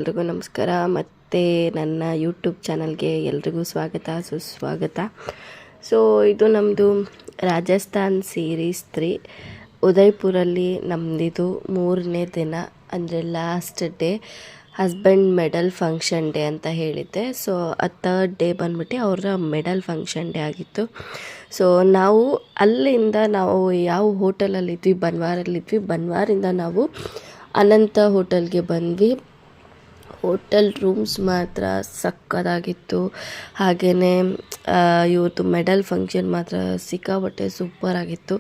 ಎಲ್ರಿಗೂ ನಮಸ್ಕಾರ. ಮತ್ತು ನನ್ನ ಯೂಟ್ಯೂಬ್ ಚಾನಲ್ಗೆ ಎಲ್ರಿಗೂ ಸ್ವಾಗತ ಸುಸ್ವಾಗತ. ಸೊ ಇದು ನಮ್ಮದು ರಾಜಸ್ಥಾನ್ ಸೀರೀಸ್ 3 ಉದಯ್ಪುರಲ್ಲಿ ನಮ್ಮದಿದು 3ನೇ ದಿನ, ಅಂದರೆ last day husband medal function day ಅಂತ ಹೇಳಿದ್ದೆ. ಸೊ ಆ 3rd ಡೇ ಬಂದ್ಬಿಟ್ಟು ಅವರ ಮೆಡಲ್ ಫಂಕ್ಷನ್ ಡೇ ಆಗಿತ್ತು. ಸೊ ನಾವು ಅಲ್ಲಿಂದ ನಾವು ಯಾವ ಹೋಟೆಲಲ್ಲಿದ್ವಿ, ಬನ್ವಾರಲ್ಲಿದ್ವಿ. ಬನ್ವಾರಿಂದ ನಾವು ಅನಂತ ಹೋಟೆಲ್ಗೆ ಬಂದ್ವಿ. ಹೋಟೆಲ್ ರೂಮ್ಸ್ ಮಾತ್ರ ಸಕ್ಕತ್ತಾಗಿತ್ತು. ಹಾಗೆಯೇ ಇವತ್ತು ಮೆಡಲ್ ಫಂಕ್ಷನ್ ಮಾತ್ರ ಸಿಕ್ಕಾಪಟ್ಟೆ ಸೂಪರಾಗಿತ್ತು.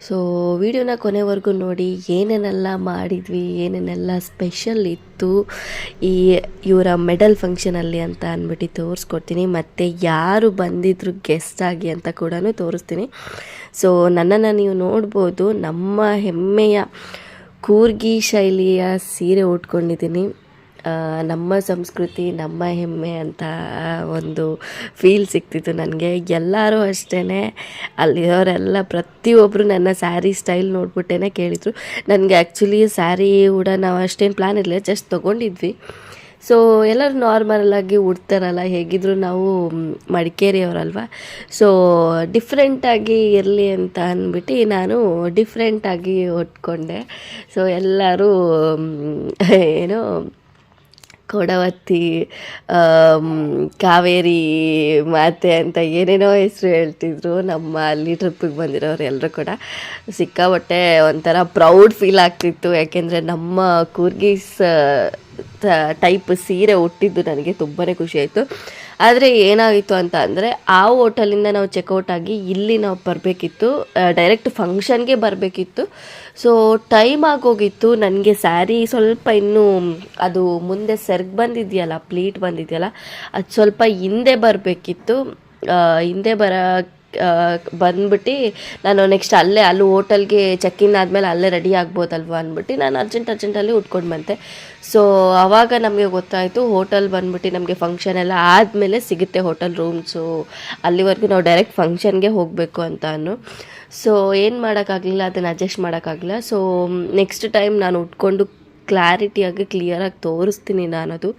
ಸೊ ವಿಡಿಯೋನ ಕೊನೆವರೆಗೂ ನೋಡಿ, ಏನೇನೆಲ್ಲ ಮಾಡಿದ್ವಿ, ಏನೇನೆಲ್ಲ ಸ್ಪೆಷಲ್ ಇತ್ತು ಇವರ ಮೆಡಲ್ ಫಂಕ್ಷನಲ್ಲಿ ಅಂತ ಅಂದ್ಬಿಟ್ಟು ತೋರಿಸ್ಕೊಡ್ತೀನಿ. ಮತ್ತು ಯಾರು ಬಂದಿದ್ರು ಗೆಸ್ಟ್ ಆಗಿ ಅಂತ ಕೂಡ ತೋರಿಸ್ತೀನಿ. ಸೊ ನನ್ನನ್ನು ನೀವು ನೋಡ್ಬೋದು, ನಮ್ಮ ಹೆಮ್ಮೆಯ ಕೂರ್ಗಿ ಶೈಲಿಯ ಸೀರೆ ಉಟ್ಕೊಂಡಿದ್ದೀನಿ. ನಮ್ಮ ಸಂಸ್ಕೃತಿ ನಮ್ಮ ಹೆಮ್ಮೆ ಅಂತ ಒಂದು ಫೀಲ್ ಸಿಗ್ತಿತ್ತು ನನಗೆ. ಎಲ್ಲರೂ ಅಷ್ಟೇ, ಅಲ್ಲಿರೋರೆಲ್ಲ ಪ್ರತಿಯೊಬ್ಬರು ನನ್ನ ಸ್ಯಾರಿ ಸ್ಟೈಲ್ ನೋಡ್ಬಿಟ್ಟೇ ಕೇಳಿದರು. ನನಗೆ ಆ್ಯಕ್ಚುಲಿ ಸ್ಯಾರಿ ಕೂಡ ನಾವು ಅಷ್ಟೇನು ಪ್ಲ್ಯಾನ್ ಇರಲಿಲ್ಲ, ಜಸ್ಟ್ ತೊಗೊಂಡಿದ್ವಿ. ಸೊ ಎಲ್ಲರೂ ನಾರ್ಮಲಾಗಿ ಉಡ್ತಾರಲ್ಲ, ಹೇಗಿದ್ರು ನಾವು ಮಡಿಕೇರಿಯವರಲ್ವ. ಸೊ ಡಿಫ್ರೆಂಟಾಗಿ ಇರಲಿ ಅಂತ ಅಂದ್ಬಿಟ್ಟು ನಾನು ಡಿಫ್ರೆಂಟಾಗಿ ಉಟ್ಕೊಂಡೆ. ಸೊ ಎಲ್ಲರೂ ಏನೋ ಕೊಡವತ್ತಿ, ಕಾವೇರಿ ಮಾತೆ ಅಂತ ಏನೇನೋ ಹೆಸರು ಹೇಳ್ತಿದ್ರು. ನಮ್ಮ ಅಲ್ಲಿ ಟ್ರಿಪ್ಪಿಗೆ ಬಂದಿರೋರು ಎಲ್ಲರೂ ಕೂಡ ಸಿಕ್ಕಾಪಟ್ಟೆ ಒಂಥರ ಪ್ರೌಡ್ ಫೀಲ್ ಆಗ್ತಿತ್ತು. ಯಾಕೆಂದರೆ ನಮ್ಮ ಕೂರ್ಗೀಸ್ ಟೈಪ್ ಸೀರೆ ಉಟ್ಟಿದ್ದು ನನಗೆ ತುಂಬಾ ಖುಷಿ ಆಯಿತು. ಆದರೆ ಏನಾಗಿತ್ತು ಅಂತ ಅಂದರೆ, ಆ ಹೋಟೆಲಿಂದ ನಾವು ಚೆಕ್ಔಟ್ ಆಗಿ ಇಲ್ಲಿ ನಾವು ಬರಬೇಕಿತ್ತು, ಡೈರೆಕ್ಟ್ ಫಂಕ್ಷನ್ಗೆ ಬರಬೇಕಿತ್ತು. ಸೊ ಟೈಮ್ ಆಗೋಗಿತ್ತು. ನನಗೆ ಸ್ಯಾರಿ ಸ್ವಲ್ಪ ಇನ್ನೂ ಅದು ಮುಂದೆ ಸೆರ್ಗ್ ಬಂದಿದೆಯಲ್ಲ, ಪ್ಲೀಟ್ ಬಂದಿದೆಯಲ್ಲ, ಅದು ಸ್ವಲ್ಪ ಹಿಂದೆ ಬರಬೇಕಿತ್ತು. ಹಿಂದೆ ಬಂದ್ಬಿಟ್ಟು ನಾನು ನೆಕ್ಸ್ಟ್ ಅಲ್ಲಿ ಹೋಟೆಲ್ಗೆ ಚೆಕ್ಇನ್ ಆದಮೇಲೆ ಅಲ್ಲೇ ರೆಡಿ ಆಗ್ಬೋದಲ್ವ ಅಂದ್ಬಿಟ್ಟು ನಾನು ಅರ್ಜೆಂಟಲ್ಲಿ ಉಟ್ಕೊಂಡು ಬಂತೆ. ಸೊ ಆವಾಗ ನಮಗೆ ಗೊತ್ತಾಯಿತು, ಹೋಟೆಲ್ ಬಂದ್ಬಿಟ್ಟು ನಮಗೆ ಫಂಕ್ಷನ್ ಎಲ್ಲ ಆದಮೇಲೆ ಸಿಗುತ್ತೆ ಹೋಟೆಲ್ ರೂಮ್ಸು, ಅಲ್ಲಿವರೆಗೂ ನಾವು ಡೈರೆಕ್ಟ್ ಫಂಕ್ಷನ್ಗೆ ಹೋಗಬೇಕು ಅಂತ. ಸೊ ಏನು ಮಾಡೋಕ್ಕಾಗಲಿಲ್ಲ, ಅದನ್ನು ಅಡ್ಜಸ್ಟ್ ಮಾಡೋಕ್ಕಾಗಲಿಲ್ಲ. ಸೊ ನೆಕ್ಸ್ಟ್ ಟೈಮ್ ನಾನು ಉಟ್ಕೊಂಡು ಕ್ಲಾರಿಟಿಯಾಗಿ ಕ್ಲಿಯರಾಗಿ ತೋರಿಸ್ತೀನಿ ನಾನದು.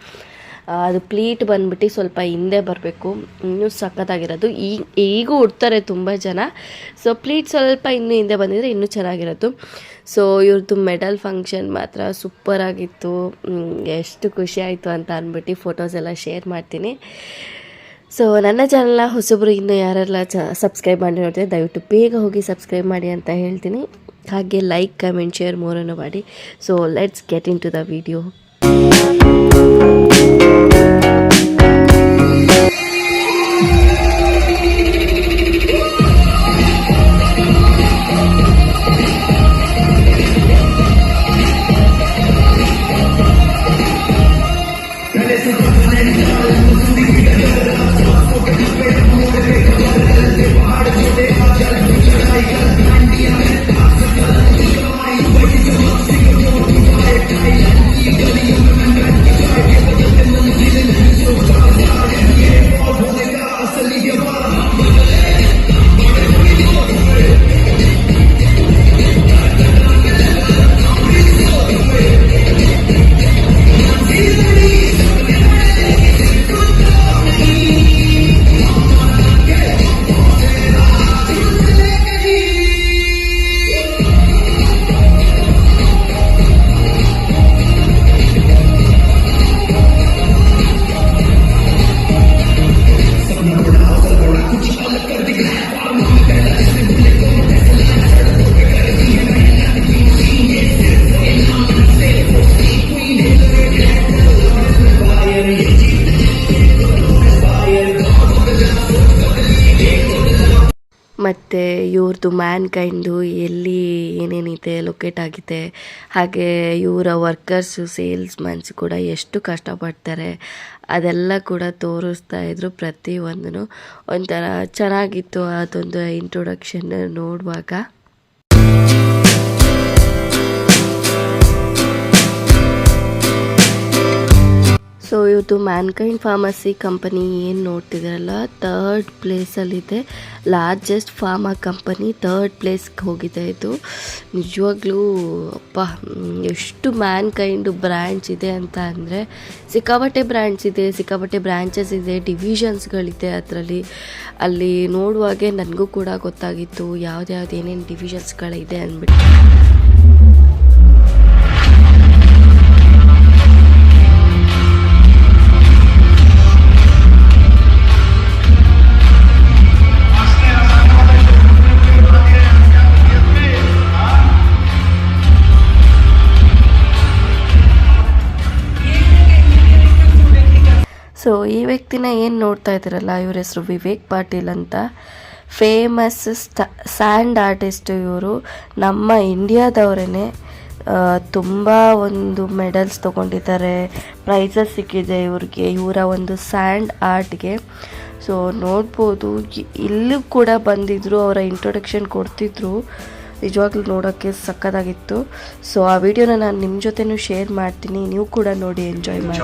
ಅದು ಪ್ಲೀಟ್ ಬಂದ್ಬಿಟ್ಟು ಸ್ವಲ್ಪ ಹಿಂದೆ ಬರಬೇಕು, ಇನ್ನೂ ಸಖತ್ತಾಗಿರೋದು. ಈಗೂ ಉಡ್ತಾರೆ ತುಂಬ ಜನ. ಸೊ ಪ್ಲೀಟ್ ಸ್ವಲ್ಪ ಇನ್ನೂ ಹಿಂದೆ ಬಂದಿದ್ರೆ ಇನ್ನೂ ಚೆನ್ನಾಗಿರೋದು. ಸೊ ಇವ್ರದ್ದು ಮೆಡಲ್ ಫಂಕ್ಷನ್ ಮಾತ್ರ ಸೂಪರಾಗಿತ್ತು. ಎಷ್ಟು ಖುಷಿ ಆಯಿತು ಅಂತ ಅಂದ್ಬಿಟ್ಟು ಫೋಟೋಸ್ ಎಲ್ಲ ಶೇರ್ ಮಾಡ್ತೀನಿ. ಸೊ ನನ್ನ ಚಾನಲ್ನ ಹೊಸಬ್ರು ಇನ್ನೂ ಯಾರೆಲ್ಲ ಸಬ್ಸ್ಕ್ರೈಬ್ ಮಾಡಿ ನೋಡ್ತಾರೆ, ದಯವಿಟ್ಟು ಬೇಗ ಹೋಗಿ ಸಬ್ಸ್ಕ್ರೈಬ್ ಮಾಡಿ ಅಂತ ಹೇಳ್ತೀನಿ. ಹಾಗೆ ಲೈಕ್, ಕಮೆಂಟ್, ಶೇರ್ ಮೂರನ್ನು ಮಾಡಿ. So let's get into the video. ಮತ್ತು ಇವ್ರದ್ದು ಮ್ಯಾನ್ಕೈಂಡು ಎಲ್ಲಿ ಏನೇನಿದೆ ಲೊಕೇಟ್ ಆಗಿದೆ, ಹಾಗೆ ಇವರ ವರ್ಕರ್ಸು ಸೇಲ್ಸ್ಮನ್ಸ್ ಕೂಡ ಎಷ್ಟು ಕಷ್ಟಪಡ್ತಾರೆ ಅದೆಲ್ಲ ಕೂಡ ತೋರಿಸ್ತಾ ಇದ್ರು. ಪ್ರತಿಯೊಂದೂ ಒಂಥರ ಚೆನ್ನಾಗಿತ್ತು ಅದೊಂದು ಇಂಟ್ರೊಡಕ್ಷನ್ ನೋಡುವಾಗ. ಸೊ ಇವತ್ತು ಮ್ಯಾನ್ಕೈಂಡ್ ಫಾರ್ಮಸಿ ಕಂಪನಿ ಏನು ನೋಡ್ತಿದ್ದೀರಲ್ಲ, ಥರ್ಡ್ ಪ್ಲೇಸಲ್ಲಿದೆ. ಲಾರ್ಜೆಸ್ಟ್ ಫಾರ್ಮಾ ಕಂಪನಿ ಥರ್ಡ್ ಪ್ಲೇಸ್ಗೆ ಹೋಗಿದೆ ಇದು. ನಿಜವಾಗ್ಲೂ ಅಪ್ಪ, ಎಷ್ಟು ಮ್ಯಾನ್ಕೈಂಡು ಬ್ರ್ಯಾಂಡ್ಸ್ ಇದೆ ಅಂತ ಅಂದರೆ ಸಿಕ್ಕಾಪಟ್ಟೆ ಬ್ರ್ಯಾಂಡ್ಸ್ ಇದೆ, ಸಿಕ್ಕಾಪಟ್ಟೆ ಬ್ರ್ಯಾಂಚಸ್ ಇದೆ, ಡಿವಿಷನ್ಸ್ಗಳಿದೆ ಅದರಲ್ಲಿ. ಅಲ್ಲಿ ನೋಡುವಾಗೆ ನನಗೂ ಕೂಡ ಗೊತ್ತಾಗಿತ್ತು ಯಾವ್ದು ಏನೇನು ಡಿವಿಷನ್ಸ್ಗಳಿದೆ ಅಂದ್ಬಿಟ್ಟು. ಸೊ ಈ ವ್ಯಕ್ತಿನ ಏನು ನೋಡ್ತಾ ಇದ್ದೀರಲ್ಲ, ಇವ್ರ ಹೆಸರು ವಿವೇಕ್ ಪಾಟೀಲ್ ಅಂತ. ಫೇಮಸ್ ಸ್ಯಾಂಡ್ ಆರ್ಟಿಸ್ಟ್ ಇವರು. ನಮ್ಮ ಇಂಡಿಯಾದವರೇ. ತುಂಬ ಒಂದು ಮೆಡಲ್ಸ್ ತೊಗೊಂಡಿದ್ದಾರೆ, ಪ್ರೈಸಸ್ ಸಿಕ್ಕಿದೆ ಇವ್ರಿಗೆ ಇವರ ಒಂದು ಸ್ಯಾಂಡ್ ಆರ್ಟ್ಗೆ. ಸೊ ನೋಡ್ಬೋದು, ಇಲ್ಲೂ ಕೂಡ ಬಂದಿದ್ದರು, ಅವರ ಇಂಟ್ರೊಡಕ್ಷನ್ ಕೊಡ್ತಿದ್ರು. ನಿಜವಾಗ್ಲೂ ನೋಡೋಕ್ಕೆ ಸಕ್ಕತ್ತಾಗಿತ್ತು. ಸೊ ಆ ವಿಡಿಯೋನ ನಾನು ನಿಮ್ಮ ಜೊತೆನೂ ಶೇರ್ ಮಾಡ್ತೀನಿ, ನೀವು ಕೂಡ ನೋಡಿ ಎಂಜಾಯ್ ಮಾಡಿ.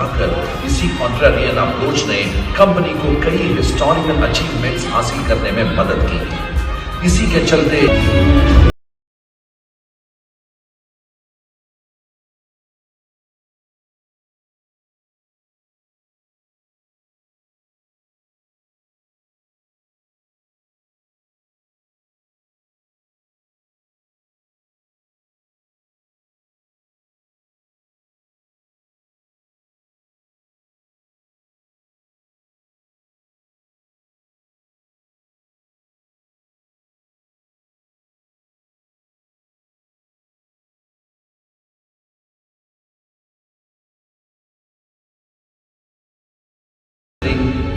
इसी कॉन्ट्रारियन अप्रोच ने कंपनी को कई हिस्टोरिकल अचीवमेंट्स हासिल करने में मदद की. इसी के चलते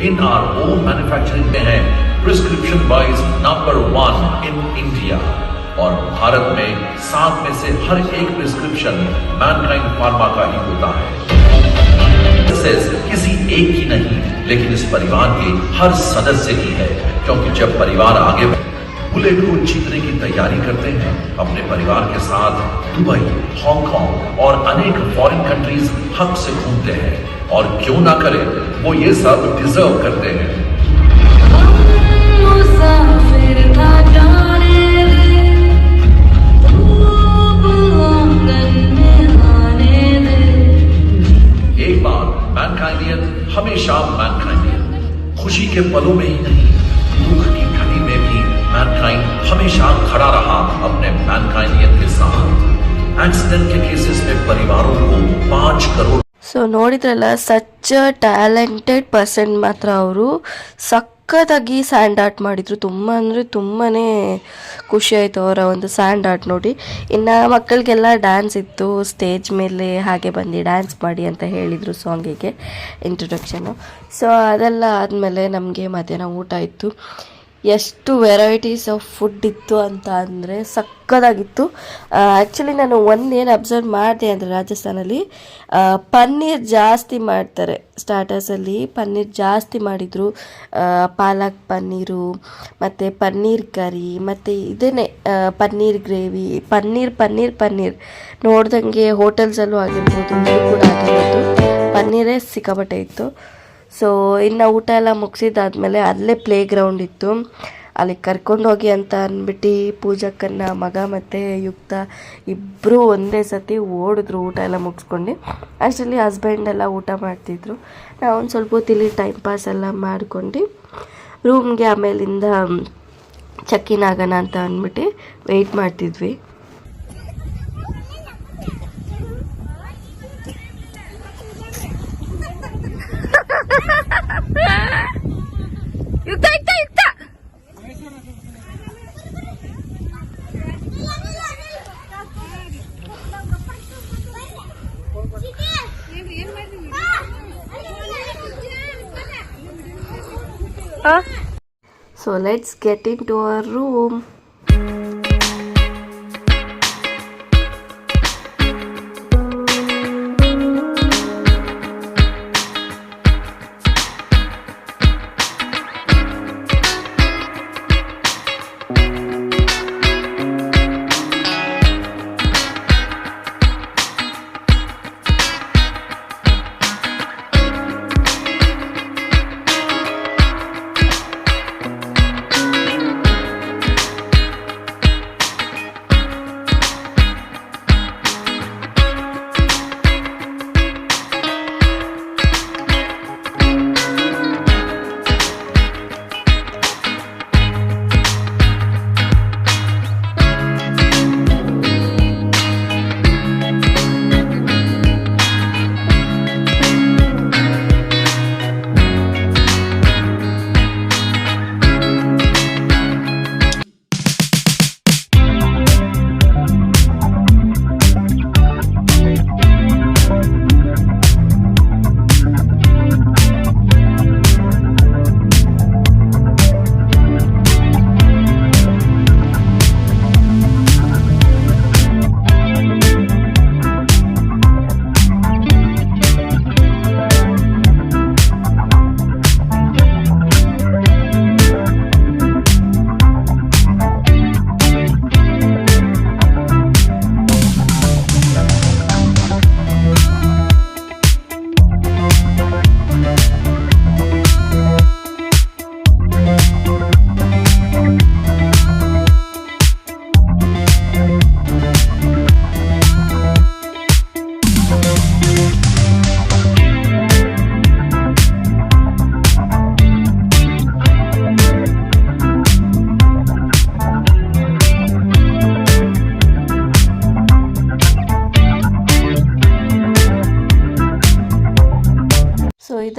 in our own manufacturing में है prescription wise number 1 in India. और भारत में 7 में से हर एक प्रिस्क्रिप्शन मैनकाइंड फार्मा का ही होता है. किसी एक की नहीं, लेकिन इस परिवार के हर सदस्य की है. क्योंकि जब परिवार आगे बुलेट को जीतने की तैयारी करते हैं, अपने परिवार के साथ दुबई, हांगकांग और अनेक फॉरेन कंट्रीज हक से घूमते हैं. और क्यों ना करे, वो ये सब डिजर्व करते हैं. एक बार मैनकाइंडियन हमेशा मैनकाइंडियन. खुशी के पलों में ही नहीं, दुख की घड़ी में भी मैनकाइंड हमेशा खड़ा रहा अपने मैनकाइंडियन के साथ. एक्सीडेंट के केसेस में परिवारों को 5 करोड़. ಸೊ ನೋಡಿದ್ರಲ್ಲ, ಸಚ್ ಟ್ಯಾಲೆಂಟೆಡ್ ಪರ್ಸನ್ ಮಾತ್ರ ಅವರು. ಸಖತ್ತಾಗಿ ಸ್ಯಾಂಡ್ ಆರ್ಟ್ ಮಾಡಿದರು. ತುಂಬ ಅಂದರೆ ತುಂಬಾ ಖುಷಿ ಆಯಿತು ಅವರ ಒಂದು ಸ್ಯಾಂಡ್ ಆರ್ಟ್ ನೋಡಿ. ಇನ್ನು ಮಕ್ಕಳಿಗೆಲ್ಲ ಡ್ಯಾನ್ಸ್ ಇತ್ತು ಸ್ಟೇಜ್ ಮೇಲೆ, ಹಾಗೆ ಬಂದು ಡ್ಯಾನ್ಸ್ ಮಾಡಿ ಅಂತ ಹೇಳಿದರು ಸಾಂಗಿಗೆ ಇಂಟ್ರೊಡಕ್ಷನು. ಸೊ ಅದೆಲ್ಲ ಆದಮೇಲೆ ನಮಗೆ ಮಧ್ಯಾಹ್ನ ಊಟ ಇತ್ತು. ಎಷ್ಟು ವೆರೈಟೀಸ್ ಆಫ್ ಫುಡ್ ಇತ್ತು ಅಂತ ಅಂದರೆ ಸಕ್ಕತ್ತಾಗಿತ್ತು. ಆ್ಯಕ್ಚುಲಿ ನಾನು ಒಂದೇನು ಅಬ್ಸರ್ವ್ ಮಾಡಿದೆ ಅಂದರೆ, ರಾಜಸ್ಥಾನಲ್ಲಿ ಪನ್ನೀರ್ ಜಾಸ್ತಿ ಮಾಡ್ತಾರೆ. ಸ್ಟಾರ್ಟರ್ಸಲ್ಲಿ ಪನ್ನೀರ್ ಜಾಸ್ತಿ ಮಾಡಿದರು. ಪಾಲಕ್ ಪನ್ನೀರು, ಮತ್ತು ಪನ್ನೀರ್ ಕರಿ, ಮತ್ತು ಇದನ್ನೇ ಪನ್ನೀರ್ ಗ್ರೇವಿ, ಪನ್ನೀರ್ ನೋಡ್ದಂಗೆ ಹೋಟೆಲ್ಸಲ್ಲೂ ಆಗಿರ್ಬೋದು, ಇದು ಕೂಡ ಆಗಿರ್ಬೋದು, ಪನ್ನೀರೇ ಸಿಕ್ಕಾಪಟ್ಟೆ ಇತ್ತು. ಸೊ ಇನ್ನು ಊಟ ಎಲ್ಲ ಮುಗಿಸಿದ್ದಾದ್ಮೇಲೆ ಅಲ್ಲೇ ಪ್ಲೇ ಗ್ರೌಂಡ್ ಇತ್ತು, ಅಲ್ಲಿ ಕರ್ಕೊಂಡೋಗಿ ಅಂತ ಅಂದ್ಬಿಟ್ಟು ಪೂಜಕ್ಕನ್ನ ಮಗ ಮತ್ತು ಯುಕ್ತ ಇಬ್ಬರು ಒಂದೇ ಸತಿ ಓಡಿದ್ರು ಊಟ ಎಲ್ಲ ಮುಗಿಸ್ಕೊಂಡು. ಅಷ್ಟರಲ್ಲಿ ಹಸ್ಬೆಂಡ್ ಎಲ್ಲ ಊಟ ಮಾಡ್ತಿದ್ರು. ನಾವು ಒಂದು ಸ್ವಲ್ಪ ಹೊತ್ತಿಲ್ಲಿ ಟೈಮ್ ಪಾಸ್ ಎಲ್ಲ ಮಾಡ್ಕೊಂಡು ರೂಮ್ಗೆ ಆಮೇಲಿಂದ ಚೆಕ್ಕಿನ್ ಆಗೋಣ ಅಂತ ಅಂದ್ಬಿಟ್ಟು ವೆಯ್ಟ್ ಮಾಡ್ತಿದ್ವಿ. ಯುಕ್ತ ಯುಕ್ತ ಯುಕ್ತ So let's get into our room.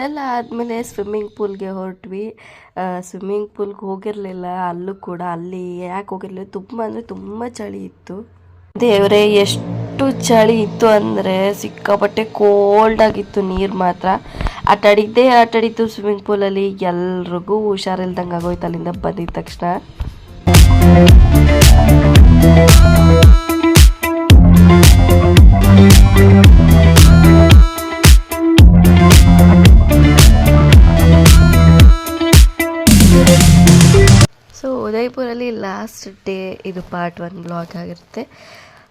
ಇದೆಲ್ಲ ಆದಮೇಲೆ ಸ್ವಿಮ್ಮಿಂಗ್ ಪೂಲ್ಗೆ ಹೊರಟ್ವಿ. ಸ್ವಿಮ್ಮಿಂಗ್ ಪೂಲ್ಗೆ ಹೋಗಿರಲಿಲ್ಲ ಅಲ್ಲೂ ಕೂಡ. ಅಲ್ಲಿ ಯಾಕೆ ಹೋಗಿರಲಿಲ್ಲ, ತುಂಬ ಅಂದರೆ ತುಂಬ ಚಳಿ ಇತ್ತು. ದೇವರೇ ಎಷ್ಟು ಚಳಿ ಇತ್ತು ಅಂದರೆ ಸಿಕ್ಕಾಪಟ್ಟೆ ಕೋಲ್ಡ್ ಆಗಿತ್ತು. ನೀರು ಮಾತ್ರ ಆಟಾಡಿದ್ದು ಸ್ವಿಮ್ಮಿಂಗ್ ಪೂಲಲ್ಲಿ. ಎಲ್ರಿಗೂ ಹುಷಾರಿಲ್ದಂಗೆ ಆಗೋಯ್ತು ಅಲ್ಲಿಂದ ಬಂದಿದ ತಕ್ಷಣ. ಸೊ ಉದಯಪುರಲ್ಲಿ ಲಾಸ್ಟ್ ಡೇ ಇದು ಪಾರ್ಟ್ 1 ಬ್ಲಾಗ್ ಆಗಿರುತ್ತೆ.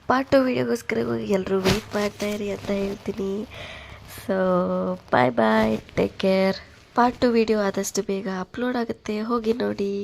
ಪಾರ್ಟ್ 2 ವೀಡಿಯೋಗೋಸ್ಕರ ಎಲ್ಲರೂ ವೆಯ್ಟ್ ಮಾಡ್ತಾಯಿರಿ ಅಂತ ಹೇಳ್ತೀನಿ. So bye, take care. Part 2 video ಆದಷ್ಟು ಬೇಗ ಅಪ್ಲೋಡ್ ಆಗುತ್ತೆ, ಹೋಗಿ ನೋಡಿ.